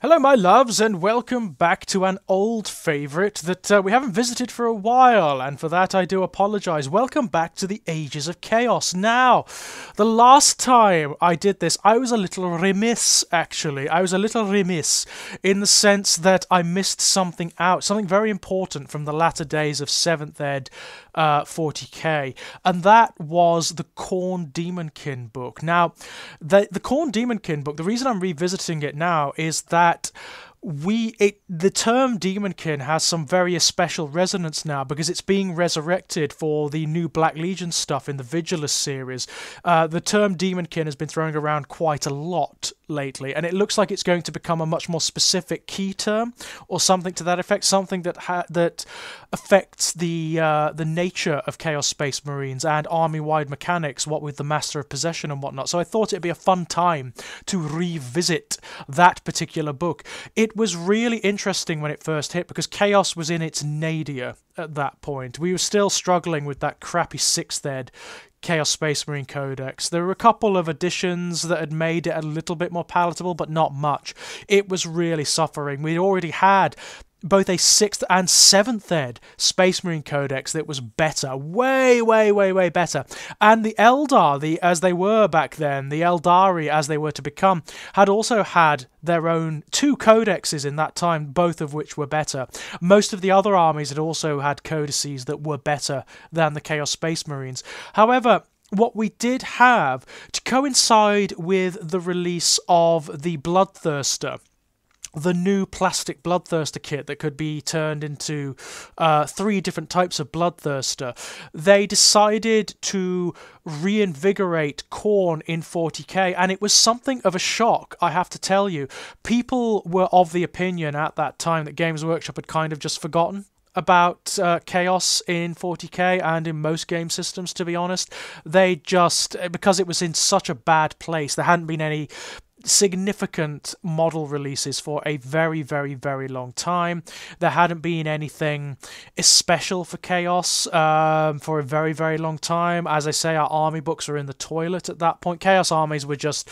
Hello, my loves, and welcome back to an old favourite that we haven't visited for a while, and for that I do apologise. Welcome back to the Ages of Chaos. Now, the last time I did this, I was a little remiss, actually. I was a little remiss in the sense that I missed something out, something very important from the latter days of 7th Ed 40k, and that was the KHORNE Daemonkin book. Now, the KHORNE Daemonkin book, the reason I'm revisiting it now is that the term Daemonkin has some very special resonance now because it's being resurrected for the new Black Legion stuff in the Vigilus series. The term Daemonkin has been thrown around quite a lot lately, and it looks like it's going to become a much more specific key term or something to that effect, something that affects the nature of Chaos Space Marines and army-wide mechanics, what with the Master of Possession and whatnot. So I thought it'd be a fun time to revisit that particular book. It was really interesting when it first hit because Chaos was in its nadir at that point. We were still struggling with that crappy 6th Ed Chaos Space Marine Codex. There were a couple of additions that had made it a little bit more palatable, but not much. It was really suffering. We'd already had both a 6th and 7th Ed Space Marine Codex that was better, way better. And the Eldar, as they were back then, the Eldari as they were to become, had also had their own 2 codexes in that time, both of which were better. Most of the other armies had also had codices that were better than the Chaos Space Marines. However, what we did have, to coincide with the release of the Bloodthirster, the new plastic Bloodthirster kit that could be turned into 3 different types of Bloodthirster, they decided to reinvigorate KHORNE in 40k, and it was something of a shock, I have to tell you. People were of the opinion at that time that Games Workshop had kind of just forgotten about Chaos in 40k and in most game systems, to be honest. They just, because it was in such a bad place, there hadn't been any significant model releases for a very long time. There hadn't been anything special for Chaos for a very long time. As I say, our army books were in the toilet at that point. Chaos armies were just,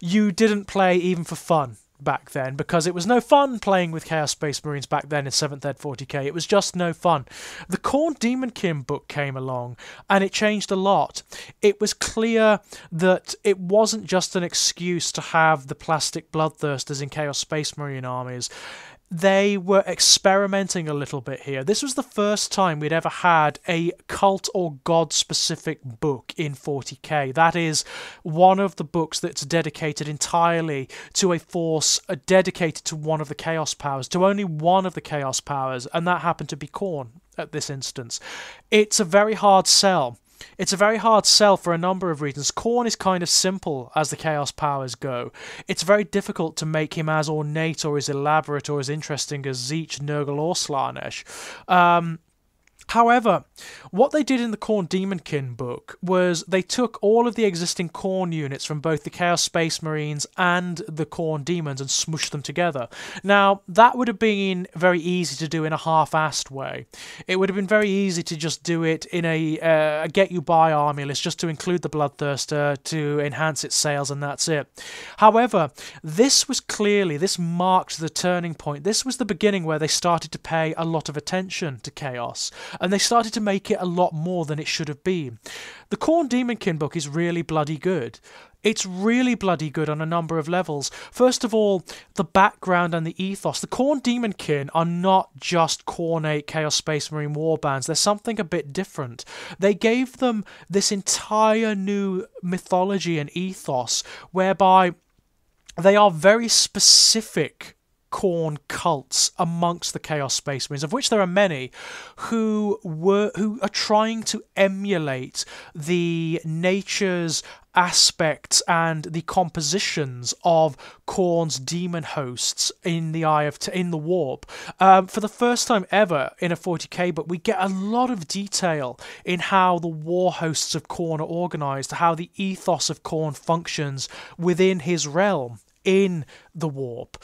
you didn't play even for fun back then, because it was no fun playing with Chaos Space Marines back then in 7th Ed 40k. It was just no fun. The KHORNE Daemonkin book came along, and it changed a lot. It was clear that it wasn't just an excuse to have the plastic Bloodthirsters in Chaos Space Marine armies. They were experimenting a little bit here. This was the first time we'd ever had a cult or god-specific book in 40k. That is one of the books that's dedicated entirely to a force dedicated to one of the Chaos Powers, to only one of the Chaos Powers, and that happened to be KHORNE at this instance. It's a very hard sell. It's a very hard sell for a number of reasons. KHORNE is kind of simple as the Chaos Powers go. It's very difficult to make him as ornate or as elaborate or as interesting as Tzeentch, Nurgle or Slaanesh. However, what they did in the KHORNE Daemonkin book was they took all of the existing KHORNE units from both the Chaos Space Marines and the KHORNE Demons and smushed them together. Now, that would have been very easy to do in a half-assed way. It would have been very easy to just do it in a get-you-by army list, just to include the Bloodthirster, to enhance its sales, and that's it. However, this marked the turning point. This was the beginning where they started to pay a lot of attention to Chaos, and they started to make it a lot more than it should have been. The KHORNE Daemonkin book is really bloody good. It's really bloody good on a number of levels. First of all, the background and the ethos. The KHORNE Daemonkin are not just Khorne Chaos Space Marine warbands. There's something a bit different. They gave them this entire new mythology and ethos whereby they are very specific KHORNE cults amongst the Chaos Space Marines, of which there are many, who are trying to emulate the natures, aspects, and the compositions of KHORNE's demon hosts in the Warp. For the first time ever in a 40k book, we get a lot of detail in how the war hosts of KHORNE are organised, how the ethos of KHORNE functions within his realm. in the warp,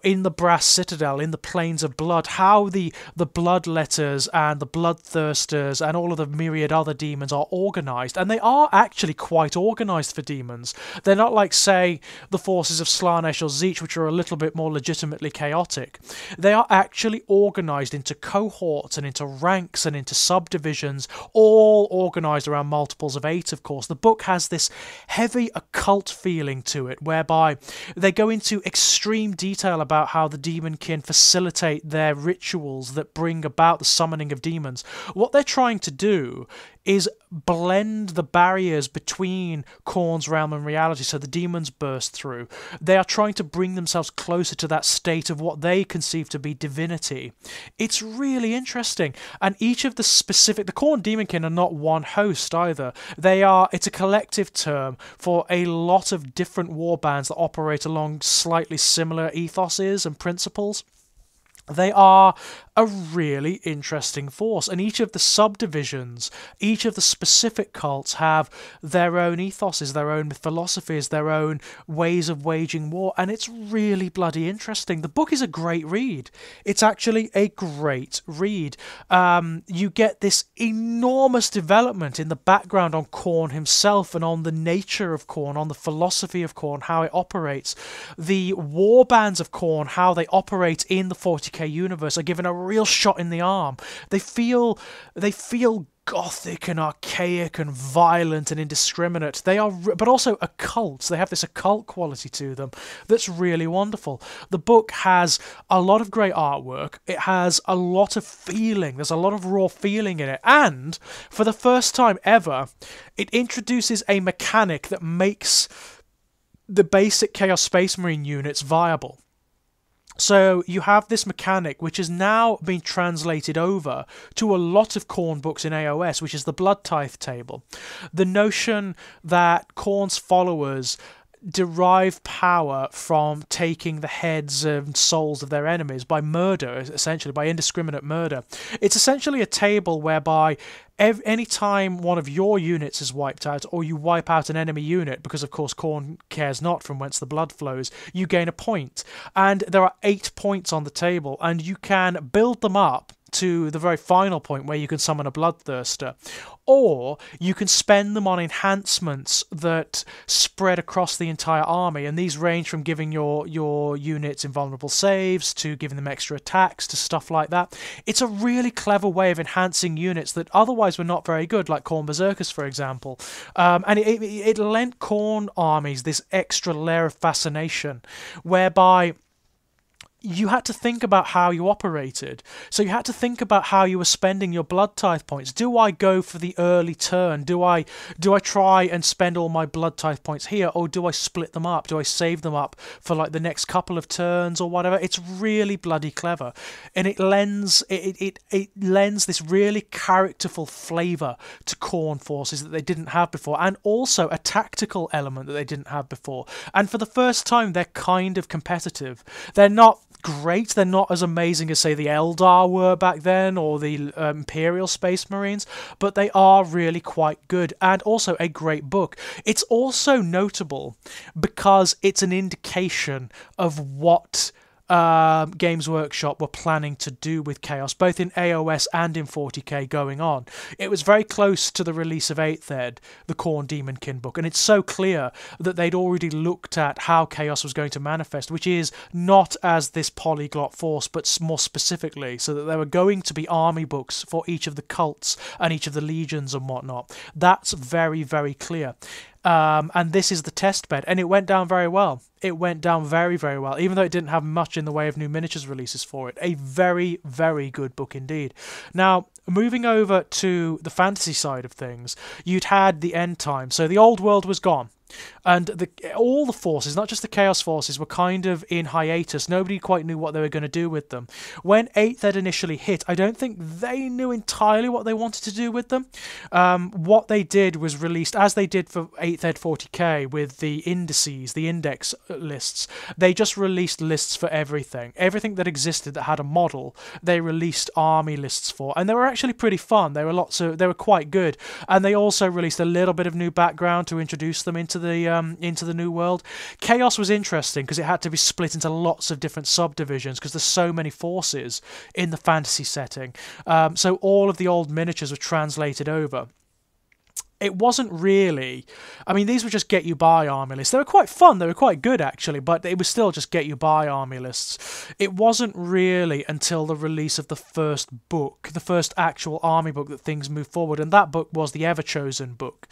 in the Brass Citadel, in the Plains of Blood, how the Bloodletters and the Bloodthirsters and all of the myriad other demons are organised, and they are actually quite organised for demons. They're not like, say, the forces of Slaanesh or Tzeentch, which are a little bit more legitimately chaotic. They are actually organised into cohorts and into ranks and into subdivisions, all organised around multiples of 8, of course. The book has this heavy occult feeling to it, whereby they go into extreme detail about how the Daemonkin facilitate their rituals that bring about the summoning of demons. What they're trying to do is blend the barriers between KHORNE's realm and reality so the demons burst through. They are trying to bring themselves closer to that state of what they conceive to be divinity. It's really interesting, and each of the KHORNE Daemonkin are not one host either. It's a collective term for a lot of different warbands that operate along slightly similar ethoses and principles. They are a really interesting force, and each of the subdivisions, each of the specific cults have their own ethoses, their own philosophies, their own ways of waging war, and it's really bloody interesting. The book is a great read. It's actually a great read. You get this enormous development in the background on KHORNE himself and on the nature of KHORNE, on the philosophy of KHORNE, how it operates. The warbands of KHORNE, how they operate in the 40k universe, are given a real shot in the arm. They feel gothic and archaic and violent and indiscriminate. They are, but also occult. They have this occult quality to them that's really wonderful. The book has a lot of great artwork. It has a lot of feeling. There's a lot of raw feeling in it. And for the first time ever, it introduces a mechanic that makes the basic Chaos Space Marine units viable. So you have this mechanic which has now been translated over to a lot of KHORNE books in AOS, which is the Blood Tithe table. The notion that KHORNE's followers derive power from taking the heads and souls of their enemies by murder, essentially, by indiscriminate murder. It's essentially a table whereby any time one of your units is wiped out, or you wipe out an enemy unit, because of course KHORNE cares not from whence the blood flows, you gain a point. And there are 8 points on the table, and you can build them up to the very final point where you can summon a Bloodthirster, or you can spend them on enhancements that spread across the entire army, and these range from giving your units invulnerable saves to giving them extra attacks to stuff like that. It's a really clever way of enhancing units that otherwise were not very good, like KHORNE Berserkers, for example, and it lent KHORNE armies this extra layer of fascination, whereby you had to think about how you operated. So you had to think about how you were spending your Blood Tithe points. Do I go for the early turn? Do I try and spend all my Blood Tithe points here, or do I split them up? Do I save them up for like the next couple of turns or whatever? It's really bloody clever, and it lends this really characterful flavour to KHORNE forces that they didn't have before, and also a tactical element that they didn't have before. And for the first time, they're kind of competitive. They're not great. They're not as amazing as, say, the Eldar were back then, or the Imperial Space Marines, but they are really quite good, and also a great book. It's also notable because it's an indication of what Games Workshop were planning to do with Chaos, both in AOS and in 40k going on. It was very close to the release of 8th Ed, the KHORNE Daemonkin book, and it's so clear that they'd already looked at how Chaos was going to manifest, which is not as this polyglot force, but more specifically, so that there were going to be army books for each of the cults and each of the legions and whatnot. That's very, very clear. And this is the test bed, and it went down very well. It went down very, very well, even though it didn't have much in the way of new miniatures releases for it. A very, very good book indeed. Now, moving over to the fantasy side of things, you'd had the end time. So the old world was gone. And all the forces, not just the Chaos forces, were kind of in hiatus. Nobody quite knew what they were going to do with them. When 8th Ed initially hit, I don't think they knew entirely what they wanted to do with them. What they did was released, as they did for 8th Ed 40k, with the indices, the index lists, they just released lists for everything. Everything that existed that had a model, they released army lists for. And they were actually pretty fun. They were quite good. And they also released a little bit of new background to introduce them into into the New World. Chaos was interesting because it had to be split into lots of different subdivisions because there's so many forces in the fantasy setting. So all of the old miniatures were translated over. It wasn't really... I mean, these were just get-you-by army lists. They were quite fun, they were quite good, actually, but it was still just get-you-by army lists. It wasn't really until the release of the first book, the first actual army book, that things moved forward, and that book was the Everchosen book.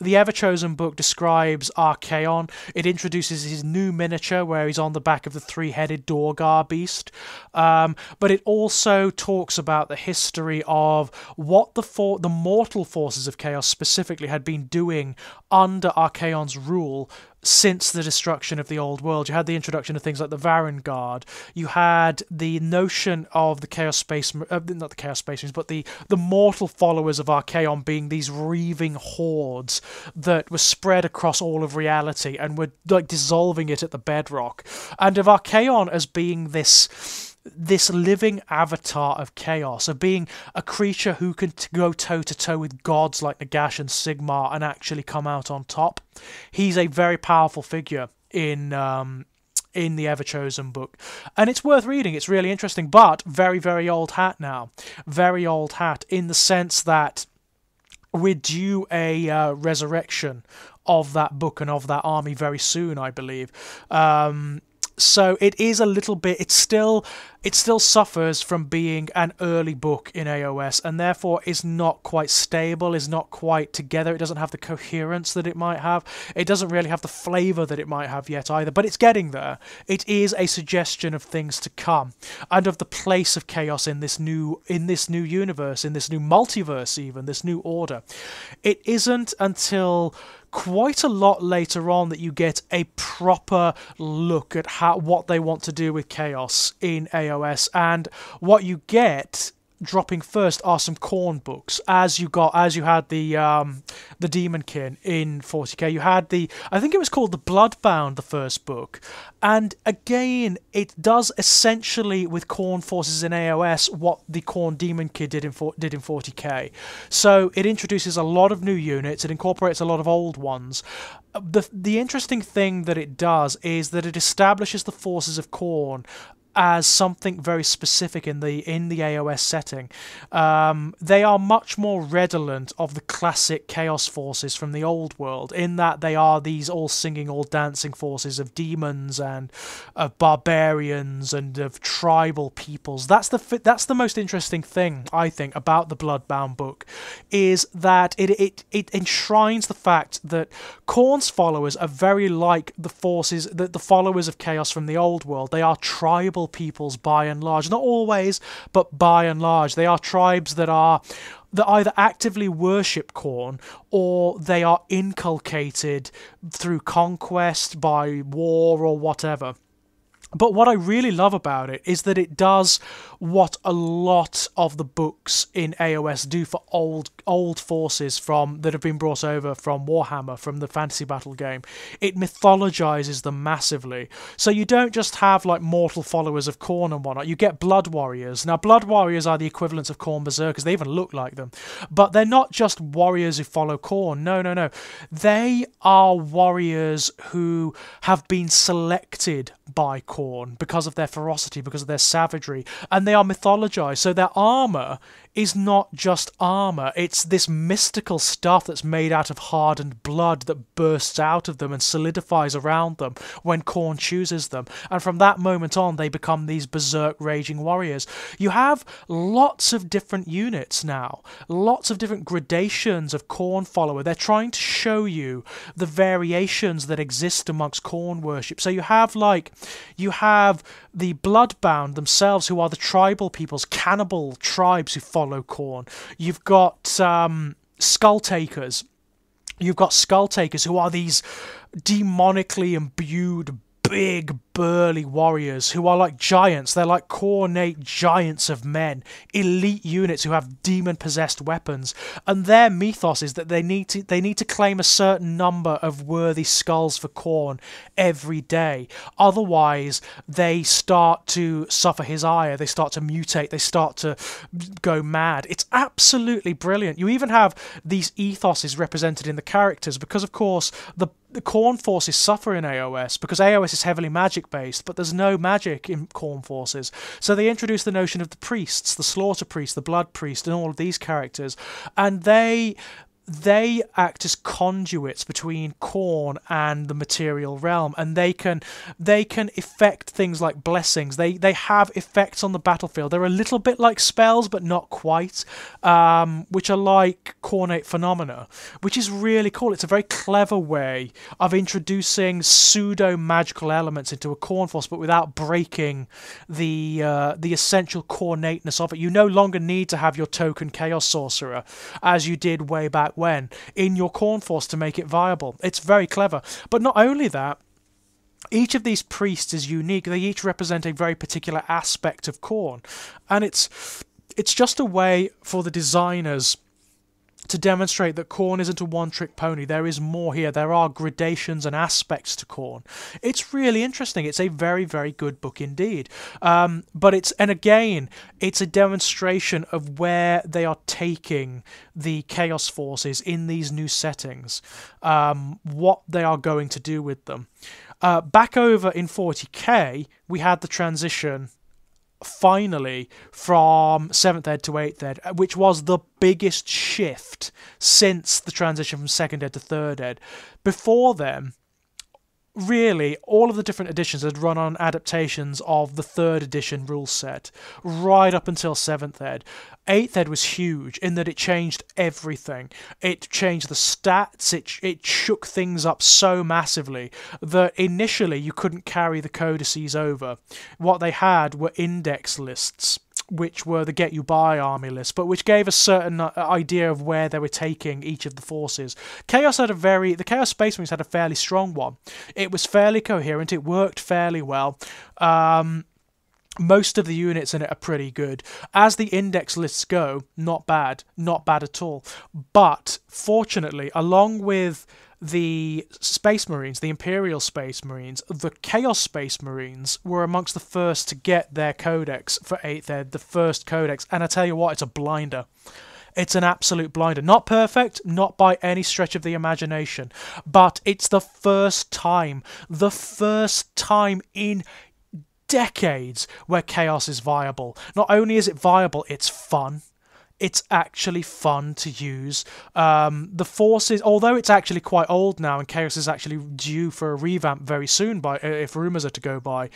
The Everchosen book describes Archaon. It introduces his new miniature where he's on the back of the three-headed Dorgar beast. But it also talks about the history of what the mortal forces of Chaos specifically had been doing under Archaon's rule since the destruction of the old world. You had the introduction of things like the Varangard. You had the notion of the Chaos Space... not the Chaos Space Marines, but the mortal followers of Archaon being these reaving hordes that were spread across all of reality and were like dissolving it at the bedrock. And of Archaon as being this living avatar of chaos, of being a creature who can go toe-to-toe with gods like Nagash and Sigmar and actually come out on top. He's a very powerful figure in the Everchosen book. And it's worth reading, it's really interesting, but very, very old hat now. Very old hat in the sense that we're due a resurrection of that book and of that army very soon, I believe. So it is a little bit... It still suffers from being an early book in AOS, and therefore is not quite stable, is not quite together. It doesn't have the coherence that it might have. It doesn't really have the flavour that it might have yet either, but it's getting there. It is a suggestion of things to come, and of the place of chaos in this new universe, in this new multiverse even, this new order. It isn't until quite a lot later on that you get a proper look at what they want to do with chaos in AOS, and what you get dropping first are some KHORNE books, as you had the Daemonkin in 40k. You had I think it was called the Bloodbound, the first book, and again it does essentially with KHORNE forces in AOS what the KHORNE Daemonkin did in 40k. So it introduces a lot of new units, it incorporates a lot of old ones. The interesting thing that it does is that it establishes the forces of KHORNE as something very specific in the AOS setting. They are much more redolent of the classic Chaos forces from the old world, in that they are these all singing, all dancing forces of demons and of barbarians and of tribal peoples. That's the most interesting thing, I think, about the Bloodbound book, is that it enshrines the fact that KHORNE's followers are very like the forces, the followers of Chaos from the old world. They are tribal peoples by and large, not always, but by and large. They are tribes that either actively worship KHORNE or they are inculcated through conquest, by war or whatever. But what I really love about it is that it does what a lot of the books in AOS do for old forces that have been brought over from Warhammer, from the fantasy battle game. It mythologizes them massively. So you don't just have like mortal followers of KHORNE and whatnot. You get blood warriors. Now, blood warriors are the equivalents of KHORNE berserkers. They even look like them. But they're not just warriors who follow KHORNE. No. They are warriors who have been selected by KHORNE because of their ferocity, because of their savagery, and they are mythologized. So their armor is not just armor, it's this mystical stuff that's made out of hardened blood that bursts out of them and solidifies around them when KHORNE chooses them. And from that moment on, they become these berserk raging warriors. You have lots of different units now, lots of different gradations of KHORNE follower. They're trying to show you the variations that exist amongst KHORNE worship. So you have the Bloodbound themselves, who are the tribal peoples, cannibal tribes who follow KHORNE. You've got Skull Takers. You've got Skull Takers, who are these demonically imbued, big, burly warriors who are like giants. They're like ornate giants of men, elite units who have demon-possessed weapons, and their mythos is that they need to claim a certain number of worthy skulls for KHORNE every day. Otherwise, they start to suffer his ire. They start to mutate. They start to go mad. It's absolutely brilliant. You even have these ethoses represented in the characters because, of course, the KHORNE forces suffer in AOS because AOS is heavily magic based, but there's no magic in KHORNE forces. So they introduce the notion of the priests, the slaughter priest, the blood priest, and all of these characters, and they act as conduits between KHORNE and the material realm, and they can effect things like blessings. They have effects on the battlefield. They're a little bit like spells, but not quite, which are like coronate phenomena, which is really cool. It's a very clever way of introducing pseudo-magical elements into a KHORNE force, but without breaking the essential cornateness of it. You no longer need to have your token Chaos Sorcerer, as you did way back when, in your KHORNE force to make it viable. It's very clever. But not only that, each of these priests is unique. They each represent a very particular aspect of KHORNE, and it's just a way for the designers to demonstrate that KHORNE isn't a one-trick pony. There is more here. There are gradations and aspects to KHORNE. It's really interesting. It's a very, very good book indeed. But it's a demonstration of where they are taking the Chaos Forces in these new settings, what they are going to do with them. Back over in 40k, we had the transition finally from 7th ed to 8th ed, which was the biggest shift since the transition from 2nd ed to 3rd ed. Before then, really, all of the different editions had run on adaptations of the 3rd edition rule set, right up until 7th ed. 8th ed was huge in that it changed everything. It changed the stats, it shook things up so massively that initially you couldn't carry the codices over. What they had were index lists, which were the Get You By army list, but which gave a certain idea of where they were taking each of the forces. The Chaos Space Marines had a fairly strong one. It was fairly coherent, it worked fairly well. Most of the units in it are pretty good. As the index lists go, not bad at all. But fortunately, along with the Space Marines, the Imperial Space Marines, the Chaos Space Marines were amongst the first to get their Codex for 8th ed, the first Codex, and I tell you what, it's a blinder. It's an absolute blinder. Not perfect, not by any stretch of the imagination, but it's the first time in decades where Chaos is viable. Not only is it viable, it's fun. It's actually fun to use. The forces, although it's actually quite old now, and Chaos is actually due for a revamp very soon, if rumours are to go by,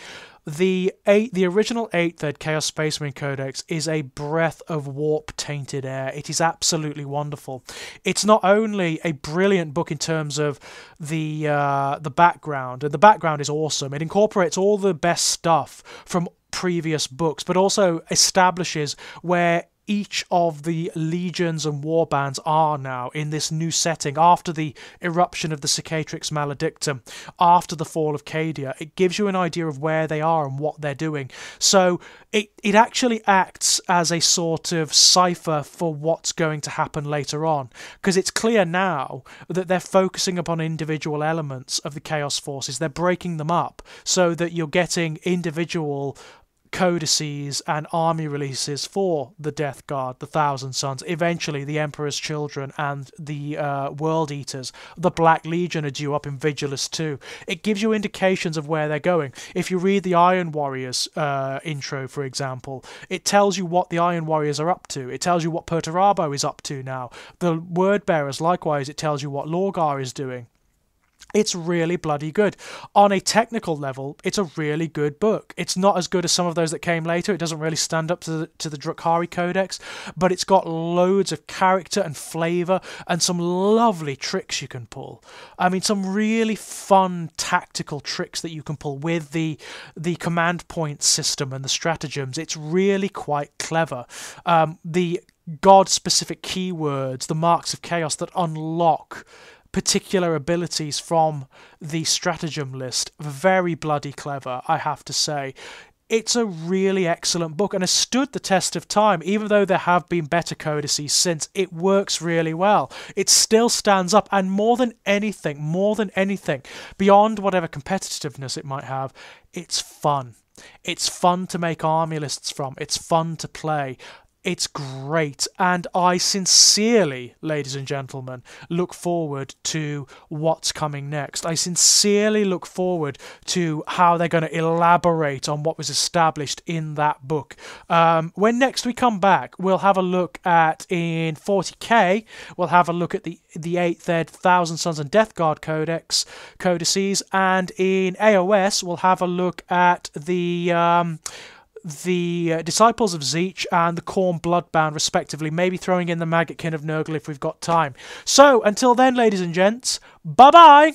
the original 8th ed Chaos Space Marine Codex is a breath of warp-tainted air. It is absolutely wonderful. It's not only a brilliant book in terms of the background, and the background is awesome. It incorporates all the best stuff from previous books, but also establishes where each of the legions and warbands are now in this new setting after the eruption of the Cicatrix Maledictum, after the fall of Cadia. It gives you an idea of where they are and what they're doing. So it actually acts as a sort of cipher for what's going to happen later on, because it's clear now that they're focusing upon individual elements of the Chaos Forces. They're breaking them up so that you're getting individual codices and army releases for the Death Guard, the Thousand Sons, eventually the Emperor's Children and the World Eaters. The Black Legion are due up in Vigilus too. It gives you indications of where they're going. If you read the Iron Warriors intro, for example, it tells you what the Iron Warriors are up to. It tells you what Perturabo is up to now. The Word Bearers, likewise, it tells you what Lorgar is doing. It's really bloody good. On a technical level, it's a really good book. It's not as good as some of those that came later. It doesn't really stand up to the Drukhari Codex, but it's got loads of character and flavour and some lovely tricks you can pull. I mean, some really fun tactical tricks that you can pull with the command point system and the stratagems. It's really quite clever. The God-specific keywords, the marks of chaos that unlock particular abilities from the stratagem list. Very bloody clever, I have to say. It's a really excellent book and has stood the test of time. Even though there have been better codices since, it works really well. It still stands up, and more than anything, beyond whatever competitiveness it might have, it's fun. It's fun to make army lists from. It's fun to play. It's great, and I sincerely, ladies and gentlemen, look forward to what's coming next. I sincerely look forward to how they're going to elaborate on what was established in that book. When next we come back, we'll have a look at, in 40k, we'll have a look at the 8th ed Thousand Sons and Death Guard codices, and in AOS, we'll have a look at the Disciples of Zeech and the KHORNE Bloodbound, respectively, maybe throwing in the Maggotkin of Nurgle if we've got time. So, until then, ladies and gents, bye-bye!